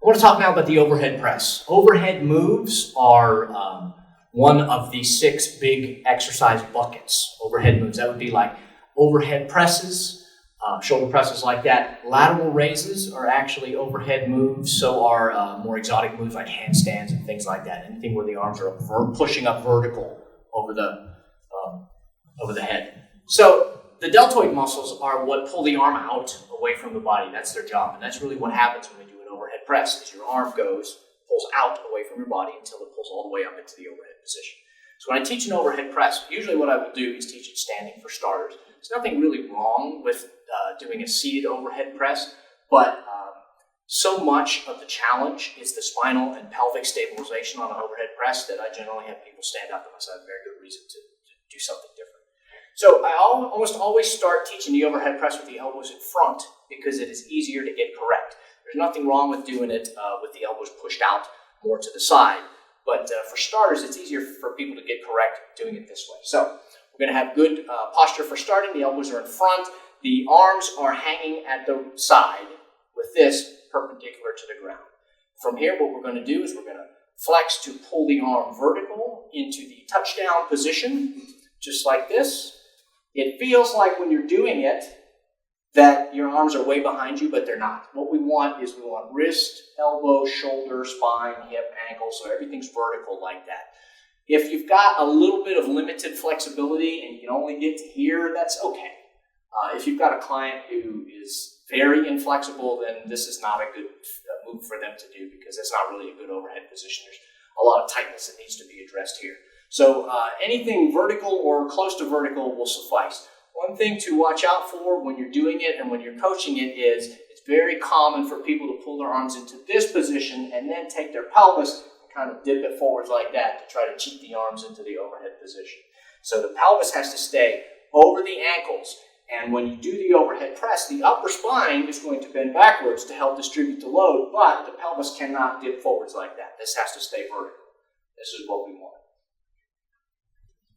I want to talk now about the overhead press. Overhead moves are one of the 6 big exercise buckets. Overhead moves, that would be like overhead presses, shoulder presses like that. Lateral raises are actually overhead moves, so are more exotic moves like handstands and things like that. Anything where the arms are pushing up vertical over the head. So the deltoid muscles are what pull the arm out away from the body. That's their job, and that's really what happens when we do an overhead press, is your arm pulls out away from your body until it pulls all the way up into the overhead position. So when I teach an overhead press, usually what I will do is teach it standing for starters. There's nothing really wrong with doing a seated overhead press, but so much of the challenge is the spinal and pelvic stabilization on an overhead press that I generally have people stand up unless I have a very good reason to do something different. So I almost always start teaching the overhead press with the elbows in front because it is easier to get correct. There's nothing wrong with doing it with the elbows pushed out more to the side, but for starters, it's easier for people to get correct doing it this way. So we're going to have good posture for starting. The elbows are in front. The arms are hanging at the side with this perpendicular to the ground. From here, what we're going to do is we're going to flex to pull the arm vertical into the touchdown position, just like this. It feels like when you're doing it that your arms are way behind you, but they're not. What we want is we want wrist, elbow, shoulder, spine, hip, ankle, so everything's vertical like that. If you've got a little bit of limited flexibility and you can only get to here, that's okay. If you've got a client who is very inflexible, then this is not a good move for them to do because it's not really a good overhead position. There's a lot of tightness that needs to be addressed here. So anything vertical or close to vertical will suffice. One thing to watch out for when you're doing it and when you're coaching it is it's very common for people to pull their arms into this position and then take their pelvis and kind of dip it forwards like that to try to cheat the arms into the overhead position. So the pelvis has to stay over the ankles. And when you do the overhead press, the upper spine is going to bend backwards to help distribute the load, but the pelvis cannot dip forwards like that. This has to stay vertical. This is what we want.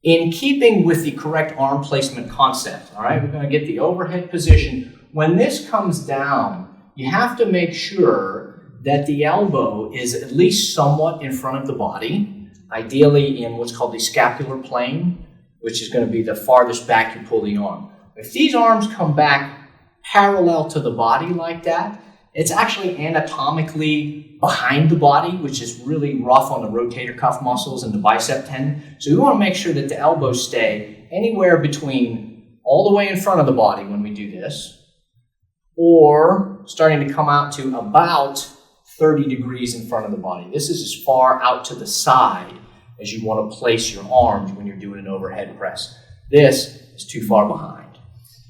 In keeping with the correct arm placement concept, all right, we're going to get the overhead position. When this comes down, you have to make sure that the elbow is at least somewhat in front of the body, ideally in what's called the scapular plane, which is going to be the farthest back you pull the arm. If these arms come back parallel to the body like that, it's actually anatomically behind the body, which is really rough on the rotator cuff muscles and the bicep tendon. So we want to make sure that the elbows stay anywhere between all the way in front of the body when we do this, or starting to come out to about 30 degrees in front of the body. This is as far out to the side as you want to place your arms when you're doing an overhead press. This is too far behind.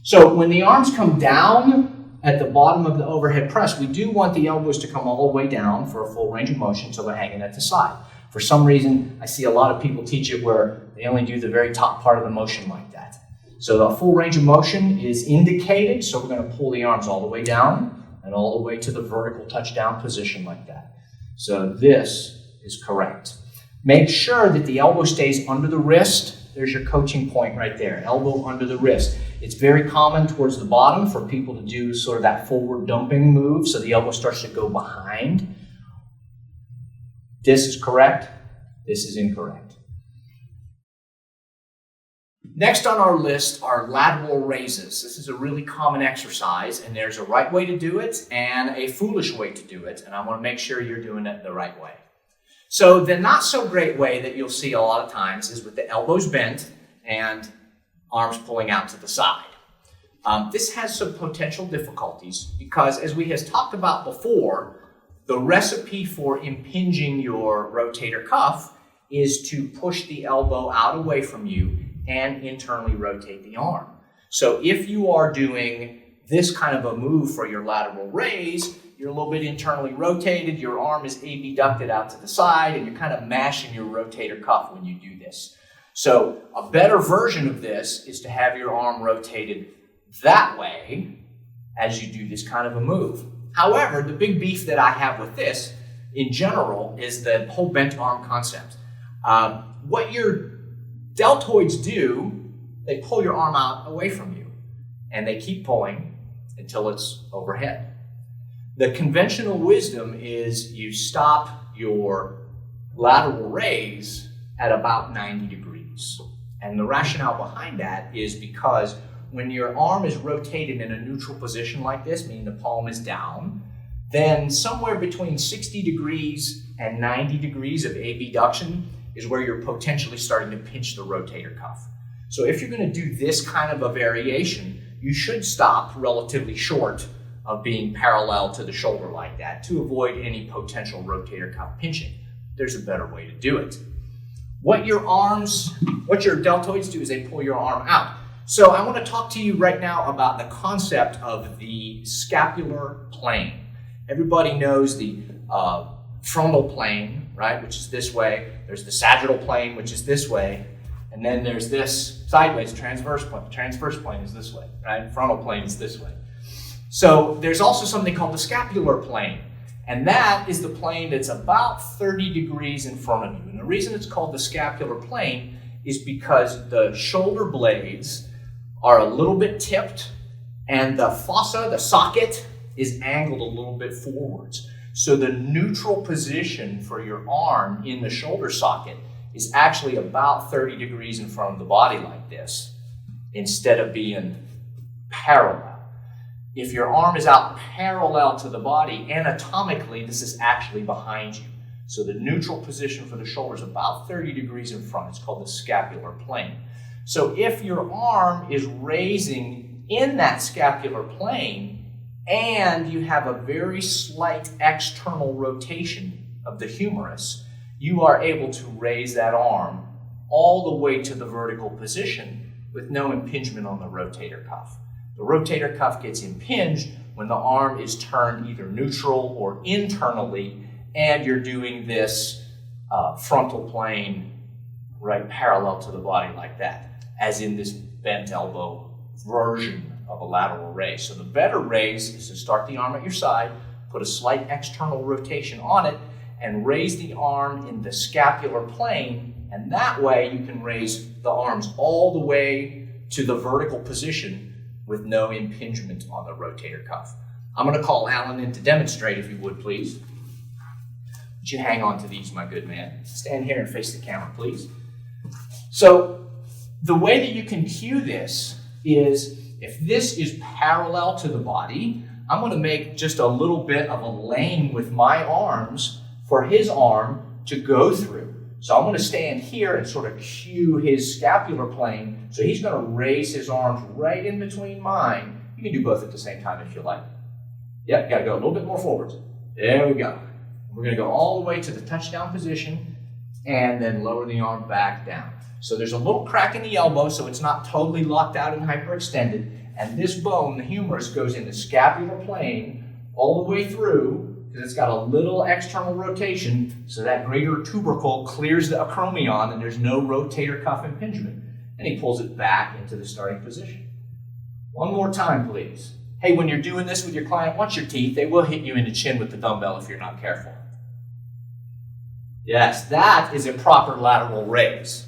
So when the arms come down at the bottom of the overhead press, we do want the elbows to come all the way down for a full range of motion so they're hanging at the side. For some reason, I see a lot of people teach it where they only do the very top part of the motion like that. So the full range of motion is indicated, so we're going to pull the arms all the way down and all the way to the vertical touchdown position like that. So this is correct. Make sure that the elbow stays under the wrist. There's your coaching point right there, elbow under the wrist. It's very common towards the bottom for people to do sort of that forward dumping move, so the elbow starts to go behind. This is correct. This is incorrect. Next on our list are lateral raises. This is a really common exercise, and there's a right way to do it and a foolish way to do it, and I want to make sure you're doing it the right way. So the not so great way that you'll see a lot of times is with the elbows bent and arms pulling out to the side. This has some potential difficulties because, as we have talked about before, the recipe for impinging your rotator cuff is to push the elbow out away from you and internally rotate the arm. So if you are doing this kind of a move for your lateral raise, you're a little bit internally rotated, your arm is abducted out to the side, and you're kind of mashing your rotator cuff when you do this. So a better version of this is to have your arm rotated that way as you do this kind of a move. However, the big beef that I have with this in general is the whole bent arm concept. What your deltoids do, they pull your arm out away from you, and they keep pulling until it's overhead. The conventional wisdom is you stop your lateral raise at about 90 degrees. And the rationale behind that is because when your arm is rotated in a neutral position like this, meaning the palm is down, then somewhere between 60 degrees and 90 degrees of abduction is where you're potentially starting to pinch the rotator cuff. So if you're going to do this kind of a variation, you should stop relatively short of being parallel to the shoulder like that to avoid any potential rotator cuff pinching. There's a better way to do it. What your deltoids do is they pull your arm out. So I want to talk to you right now about the concept of the scapular plane. Everybody knows the frontal plane, right, which is this way. There's the sagittal plane, which is this way. And then there's this sideways transverse plane. Transverse plane is this way, right? Frontal plane is this way. So there's also something called the scapular plane. And that is the plane that's about 30 degrees in front of you. And the reason it's called the scapular plane is because the shoulder blades are a little bit tipped and the fossa, the socket, is angled a little bit forwards. So the neutral position for your arm in the shoulder socket is actually about 30 degrees in front of the body like this, instead of being parallel. If your arm is out parallel to the body, anatomically, this is actually behind you. So the neutral position for the shoulder is about 30 degrees in front. It's called the scapular plane. So if your arm is raising in that scapular plane and you have a very slight external rotation of the humerus, you are able to raise that arm all the way to the vertical position with no impingement on the rotator cuff. The rotator cuff gets impinged when the arm is turned either neutral or internally, and you're doing this frontal plane right parallel to the body like that, as in this bent elbow version of a lateral raise. So the better raise is to start the arm at your side, put a slight external rotation on it, and raise the arm in the scapular plane, and that way you can raise the arms all the way to the vertical position with no impingement on the rotator cuff. I'm going to call Alan in to demonstrate, if you would, please. Would you hang on to these, my good man? Stand here and face the camera, please. So the way that you can cue this is, if this is parallel to the body, I'm going to make just a little bit of a lane with my arms for his arm to go through. So I'm going to stand here and sort of cue his scapular plane. So he's going to raise his arms right in between mine. You can do both at the same time if you like. Yep, got to go a little bit more forwards. There we go. We're going to go all the way to the touchdown position and then lower the arm back down. So there's a little crack in the elbow, so it's not totally locked out and hyperextended. And this bone, the humerus, goes in the scapular plane all the way through, because it's got a little external rotation, so that greater tubercle clears the acromion and there's no rotator cuff impingement. And he pulls it back into the starting position. One more time, please. Hey, when you're doing this with your client, watch your teeth. They will hit you in the chin with the dumbbell if you're not careful. Yes, that is a proper lateral raise.